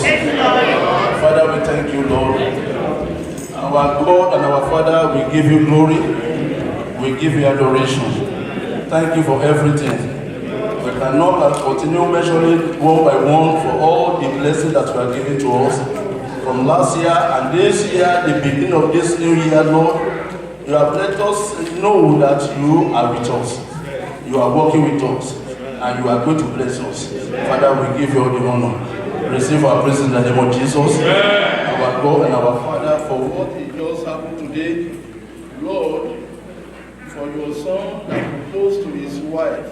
Jesus. Father, we thank you, Lord. Our God and our Father, we give you glory. We give you adoration. Thank you for everything. We cannot continue measuring one by one for all the blessings that you are giving to us. From last year and this year, the beginning of this new year, Lord, you have let us know that you are with us. You are working with us. And you are going to bless us. Father, we give you all the honor. Receive our praise in the name of Jesus. Our God and our Father, for what it just happened today, Lord, for your son that proposed to his wife,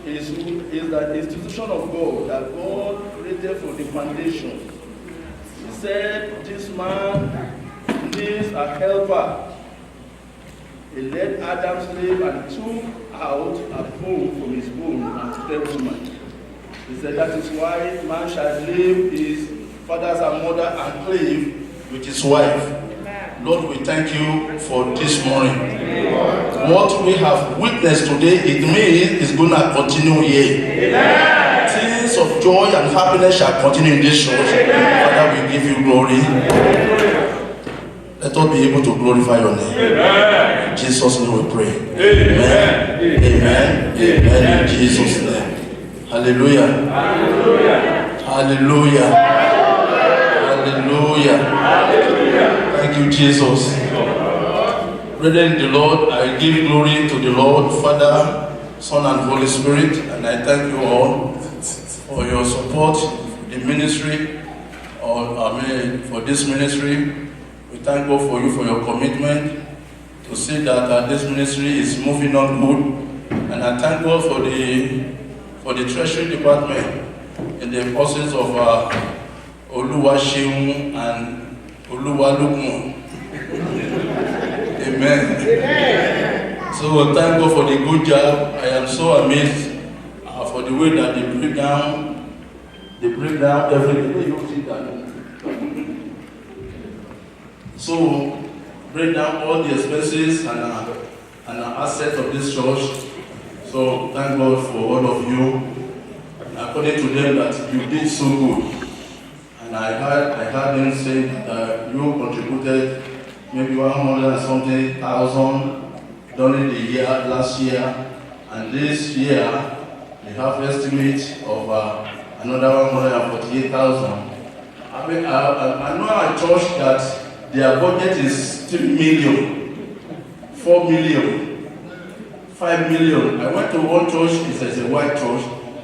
is that institution of God that God created for the foundation. He said, this man needs a helper. He led Adam's slave and took out a bone from his bone and prepared woman. He said, that is why man shall leave his fathers and mother and cleave with his wife. Amen. Lord, we thank you for this morning. Amen. What we have witnessed today, it means it's going to continue here. Amen. Things of joy and happiness shall continue in this church. Amen. Father, we give you glory. Amen. Let us be able to glorify your name. Amen. In Jesus' name we pray. Amen. Amen. Amen. Amen. In Jesus' name. Hallelujah. Hallelujah. Hallelujah. Hallelujah. Hallelujah. Thank you, Jesus. Brethren in the Lord, I give glory to the Lord, Father, Son, and Holy Spirit, and I thank you all for your support, the ministry, for this ministry. We thank God for you for your commitment to see that this ministry is moving on good, and I thank God for the Treasury Department in the process of Oluwaseun and Oluwalukun. Amen. Amen. So thank God for the good job. I am so amazed for the way that they break down everything. You see that. So break down all the expenses and assets of this church. So thank God for all of you. According to them that you did so good. And I heard them say that you contributed maybe 100 and something thousand during the year, last year. And this year, they have estimate of another 148,000. I mean, I know a church that their budget is 3 million, 4 million, 5 million. I went to one church, it's a white church,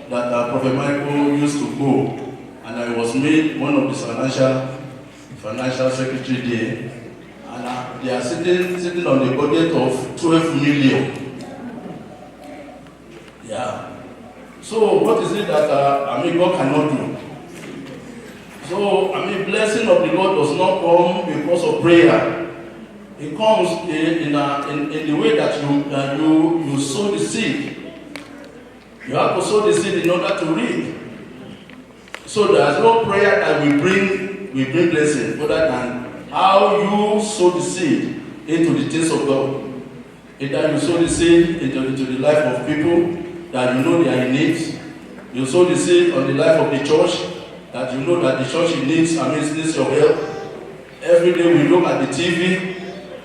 that Prophet Michael used to go, and I was made one of the financial secretary there, and they are sitting on the budget of 12 million. Yeah. So what is it that God cannot do? So blessing of the Lord does not come because of prayer. It comes in the way that you sow the seed. You have to sow the seed in order to reap. So there is no prayer that will bring blessing, other than how you sow the seed into the things of God. Either you sow the seed into the life of people that you know they are in need. You sow the seed on the life of the church that you know that the church needs your help. Every day we look at the TV,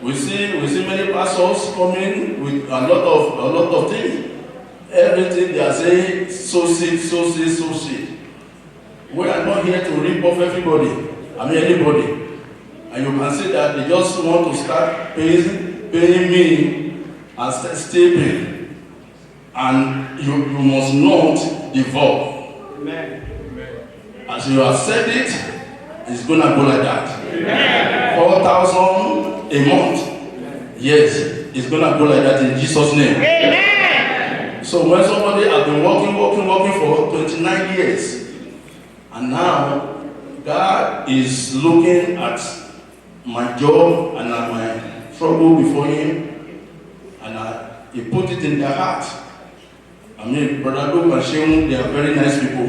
we see many pastors coming with a lot of things. Everything they are saying, sow seed, sow seed, sow seed. We are not here to rip off everybody. Anybody. And you can see that they just want to start paying me and stay paying. And you must not devolve. Amen. As you have said it, it's going to go like that. Amen. 4,000 a month. Yes, it's going to go like that in Jesus' name. Amen. So when somebody has been working for 29 years, and now God is looking at my job and at my trouble before Him, and He put it in their heart. Brother Luke and Sheung, they are very nice people.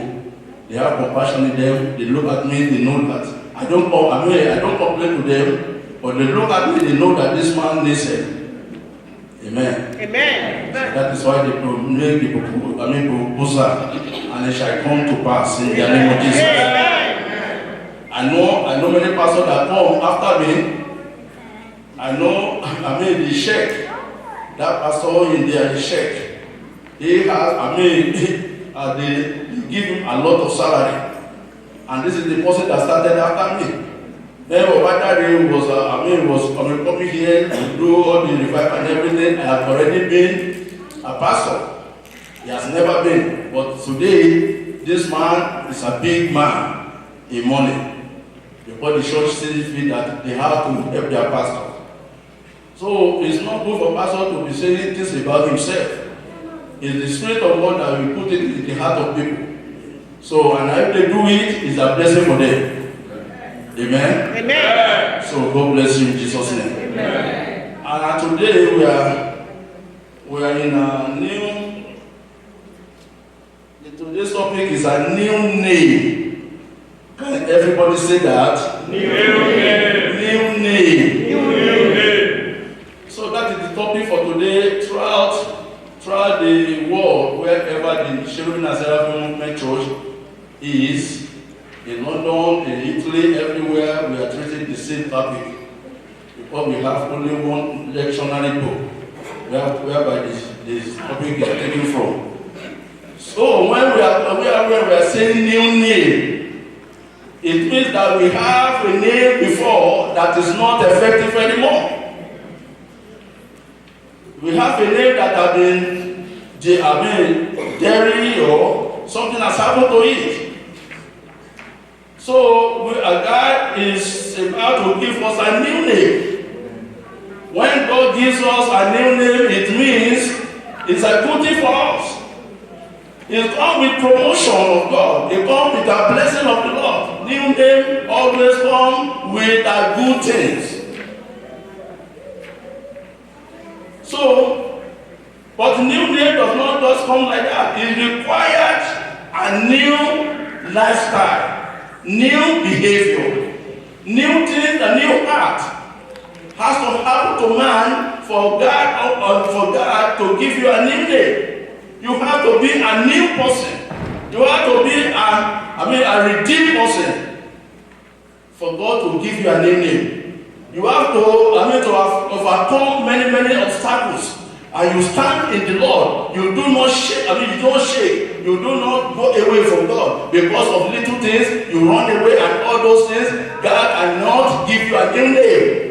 They have compassion in them. They look at me, they know that I don't complain to them, but they look at me, they know that this man needs it. Amen. Amen. So that is why they make the proposal, and it shall come to pass in the name of Jesus. Amen. after me. I know, the sheikh, that pastor in there, the sheikh, he has, they give him a lot of salary. And this is the person that started after me. Then Obadari was coming here to do all the revival and everything. I have already been a pastor. He has never been. But today, this man is a big man in money. Because the church sees that they have to help their pastor. So it's not good for pastor to be saying things about himself. It's the Spirit of God that will put it in the heart of people. So, and if they do it, it's a blessing for them. Amen? Amen. So God bless you in Jesus' name. Amen. And today we are in a new. Today's topic is a new name. Can everybody say that? New name. New name. New name. So that is the topic for today. Throughout the world, wherever the Cherubim and Seraphim Movement Church is, in London, in Italy, everywhere, we are treating the same topic. Because we have only one lectionary book whereby this topic is taken from. So when we are saying new name, it means that we have a name before that is not effective anymore. We have a name that has been dirty or something has happened to it. So God is about to give us a new name. When God gives us a new name, it means it's a good thing for us. It comes with promotion of God. It comes with a blessing of the Lord. New name always comes with a good things. So, but new name does not just come like that. It requires a new lifestyle, new behavior, new things, a new heart has to happen to man for God to give you a new name. You have to be a new person. You have to be a redeemed person for God to give you a new name. You have to have overcome many obstacles. And you stand in the Lord. You do not shake. You don't shake. You do not go away from God because of little things. You run away and all those things. God cannot give you a new name.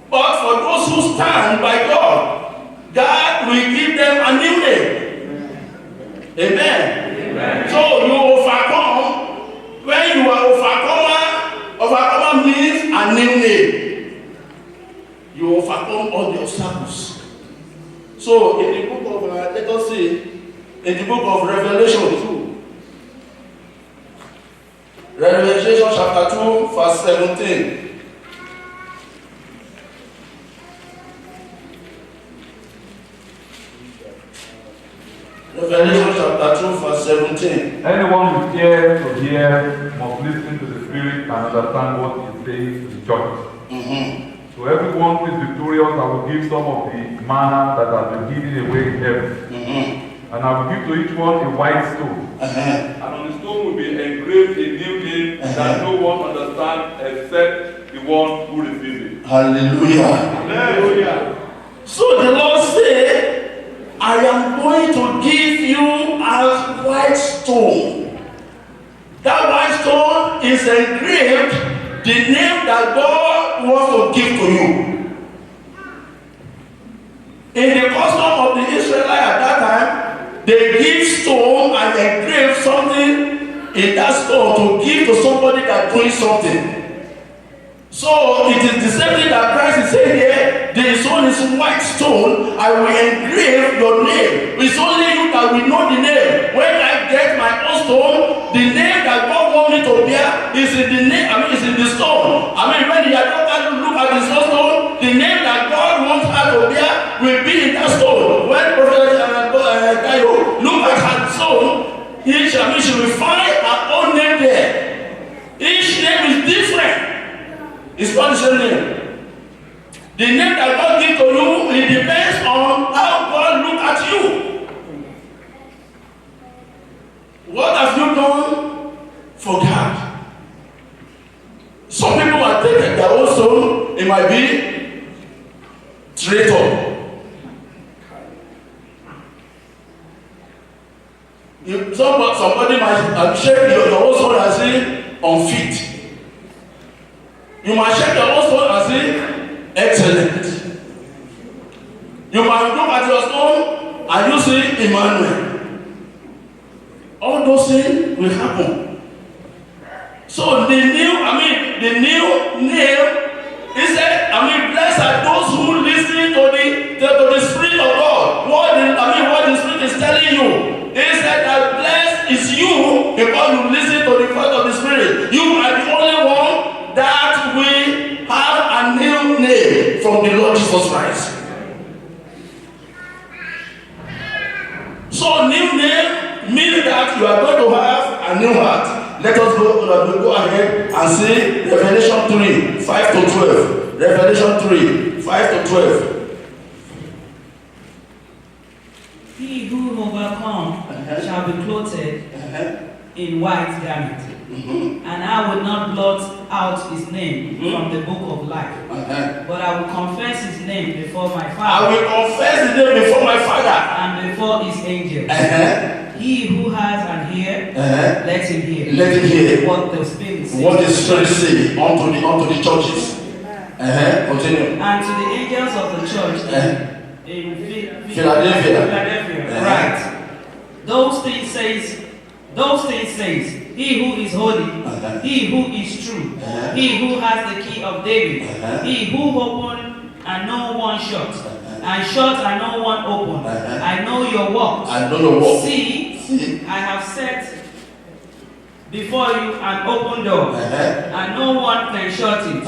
But for those who stand by God, God will give them a new name. Amen. Amen. So you overcome. When you are overcomer means a new name. You overcome all the obstacles. So in the book of, let us see, in the book of Revelation 2. Revelation chapter 2, verse 17. Revelation chapter 2, verse 17. Anyone with ears to hear must listen to the Spirit and understand what he says to the church. So everyone who is victorious, I will give some of the manna that has been hidden away in heaven. And I will give to each one a white stone. And on the stone will be engraved a new name that no one understands except the one who receives it. Hallelujah. Hallelujah. So the Lord said, I am going to give you a white stone. That white stone is engraved the name that God wants to give to you. In the custom of the Israelites at that time, they give stone and engrave something in that stone to give to somebody that doing something. So it is the same thing that Christ is saying here. The stone is white stone. I will engrave your name. It's only you that will know the name. When I get my own stone, the name that God wants me to bear is in the name. It's in the stone. When the daughter look at the stone, the name that God wants her to bear will be in that stone. When Prophet Dayo look at her stone, she will find her own name there. Each name is different. It's not the same name. The name that God gives to you, it depends on how God looks at you. What have you done for God? household and say, unfit. You must check your household and say, excellent. You must look at your stone and you say, Emmanuel. All those things will happen. So the new name, he said, blessed are those who listen to the Spirit of God. What the Spirit is telling you. He said that blessed is you because you listen to the voice of the Spirit. You are the only one that will have a new name from the Lord Jesus Christ. So new name means that you are going to have a new heart. Let us go ahead and see Revelation 3, 5 to 12. Revelation 3, 5 to 12. He who overcomes shall be clothed in white garment, and I will not blot out his name from the book of life, but I will confess his name before my Father. I will confess his name before my Father and before his angels. He who has an ear, let him hear. Let him hear what the Spirit says. What the Spirit says unto the churches. Continue. And to the angels of the church in Philadelphia. Right. Those things says, he who is holy, he who is true, he who has the key of David, he who opened and no one shut, and shut and no one opened. I know your works. I know your works. See, I have set before you an open door, and no one can shut it.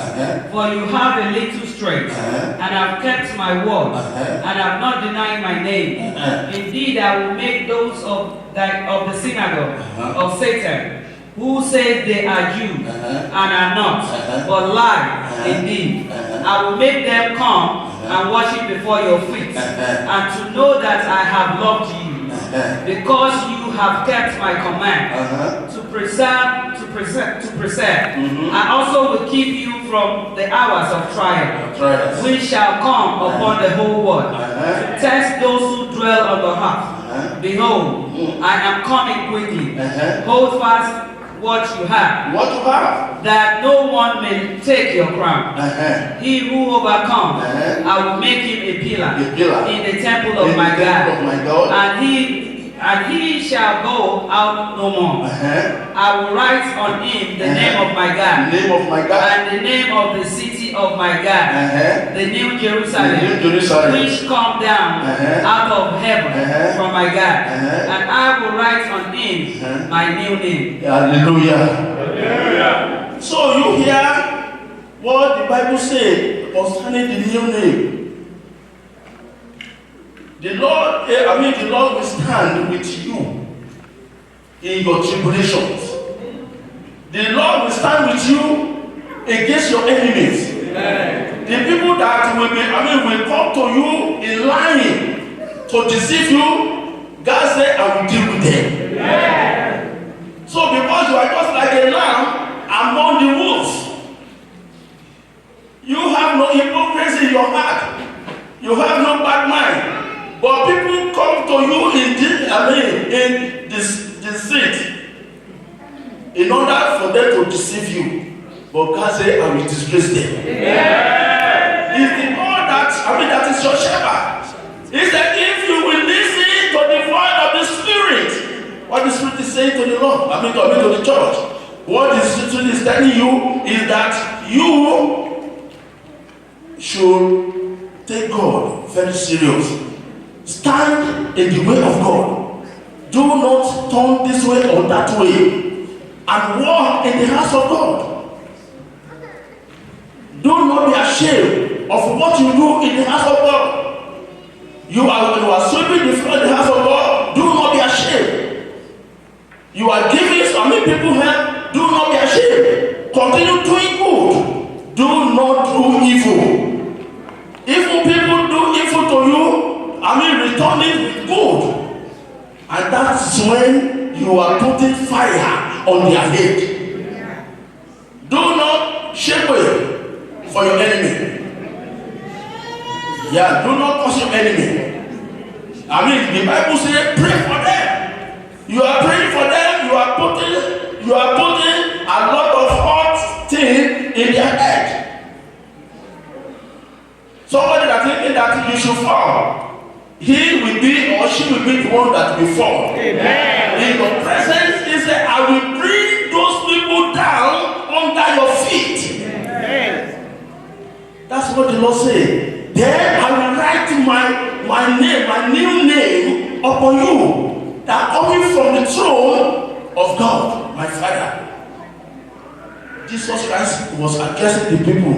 For you have a little strength, and have kept my word, and have not denied my name. Indeed, I will make those of the synagogue of Satan, who say they are Jews and are not, but lie indeed. I will make them come and worship before your feet, and to know that I have loved you, because you have kept my command to preserve. I also will keep you from the hours of trial, which shall come upon the whole world, to test those who dwell on the earth. Behold, I am coming quickly. Hold fast what you have, that no one may take your crown. He who overcomes, I will make him a pillar in the temple of my God, and he shall go out no more. I will write on him the name of my God, and the name of the city of my God, the New Jerusalem, which come down out of heaven from my God, and I will write on him my new name. Hallelujah. So you hear what the Bible says concerning the new name. The Lord will stand with you in your tribulations. The Lord will stand with you against your enemies. The people that will come to you in lying to deceive you, God said, I will deal with them. So because you are just like a lamb among the wolves, you have no hypocrisy in your heart. You have no bad mind. But people come to you in deceit in order for them to deceive you. But God said, I will disgrace them. It's the God that is your shepherd. He said, if you will listen to the voice of the Spirit, what the Spirit is saying to the Lord, to the church, what the Spirit is telling you is that you should take God very serious. Stand in the way of God. Do not turn this way or that way, and walk in the house of God. Do not be ashamed of what you do in the house of God. You are sweeping the floor in the house of God. Do not be ashamed. You are giving people help. Do not be ashamed. Continue doing good. Do not do evil. Evil people do evil to you. Return it with good. And that's when you are putting fire on their head. Do not shake away for your enemy. Do not cause your enemy. The Bible says pray for them. You are praying for them. You You are putting a lot of hot thing in their head. Somebody that thinking that you should fall, he will be or she will be the one that will fall. Amen. In your presence, he said, I will bring those people down under your feet. Amen. That's what the Lord said. Then I will write my name, my new name upon you, that coming from the throne of God, my Father. Jesus Christ was addressing the people.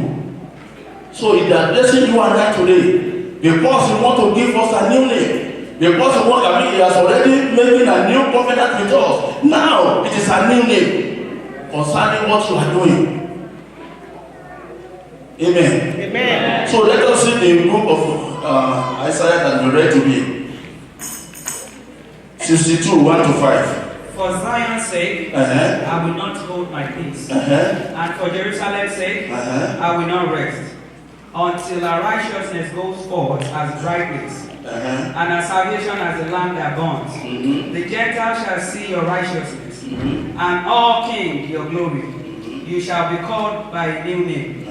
So he is addressing you and I today, because he wants to give us a new name. Because he has already making a new covenant with us. Now it is a new name concerning what you are doing. Amen. Amen. So let us see the book of Isaiah that we read to be 62, 1 to 5. For Zion's sake, I will not hold my peace. And for Jerusalem's sake, I will not rest, until our righteousness goes forth as brightness, and our salvation as a lamp that burns. The Gentiles shall see your righteousness, and all kings your glory. You shall be called by a new name,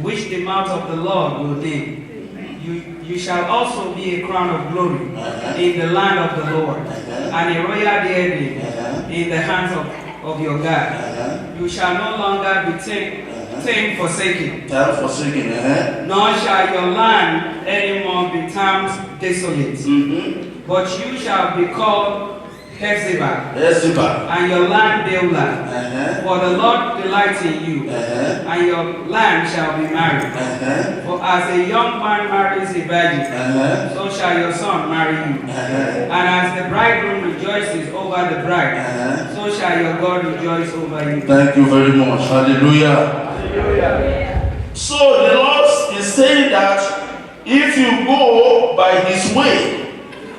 which the mouth of the Lord will name. You shall also be a crown of glory in the land of the Lord, and a royal diadem in the hands of your God. You shall no longer be tamed forsaken, nor shall your land anymore be termed desolate. But you shall be called Hephzibah, and your land Beulah. For the Lord delights in you, and your land shall be married. For as a young man marries a virgin, so shall your son marry you. And as the bridegroom rejoices over the bride, so shall your God rejoice over you. Thank you very much. Hallelujah. So the Lord is saying that if you go by his way,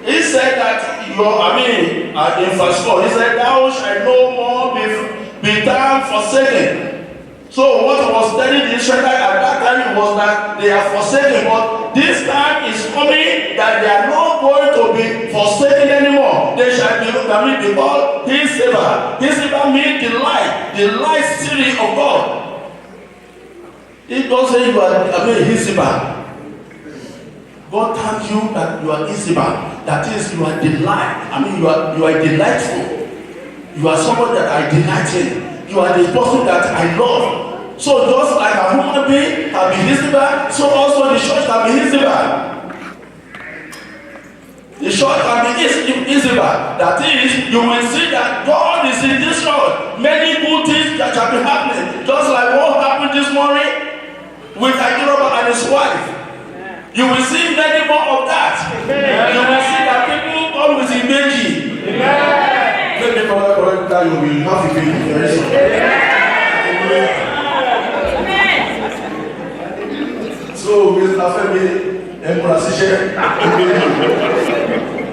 he said that in verse 4, he said, thou shalt no more be termed forsaken. So what I was telling the Israelites at that time was that they are forsaken, but this time is coming that they are not going to be forsaken anymore. They shall be called Hephzibah. Hephzibah means the light city of God. It doesn't say you are Hephzibah. God thank you that you are Hephzibah. That is, you are delight. You are delightful. You are someone that I delight in. You are the person that I love. So just like a human being can be Hephzibah, so also the church can be Hephzibah. The church can be Hephzibah. That is, you will see that God is in this church. Many good things that shall be happening. Just like what happened this morning with Agiroba and his wife. You will see many more of that. Amen. You will see that people come with imaging. Let me correct that you will have to be very soon. So, Mr. Femi, Emperor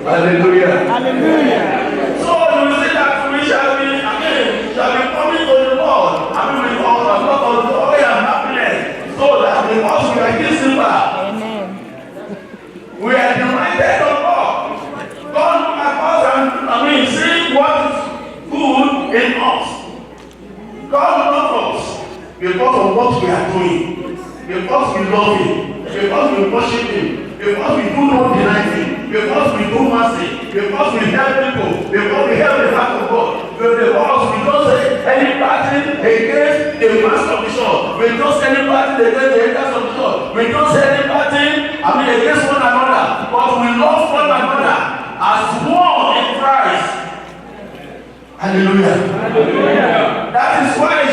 Hallelujah. Hallelujah. So, you will see that we shall be coming to the Lord. With all a lot of joy and happiness. So that because we are kissing back. We are delighted of God. God look at us and see what is good in us. God loves us because of what we are doing. Because we love Him. Because we worship Him. Because we do not deny Him. Because we do mercy. Because we help people. Because we help the heart of God. Because we don't say any party against the master of the church. We don't say any party against the elders of the church. We don't say any party against one another. But we love one another as one in Christ. Hallelujah. Hallelujah. That is why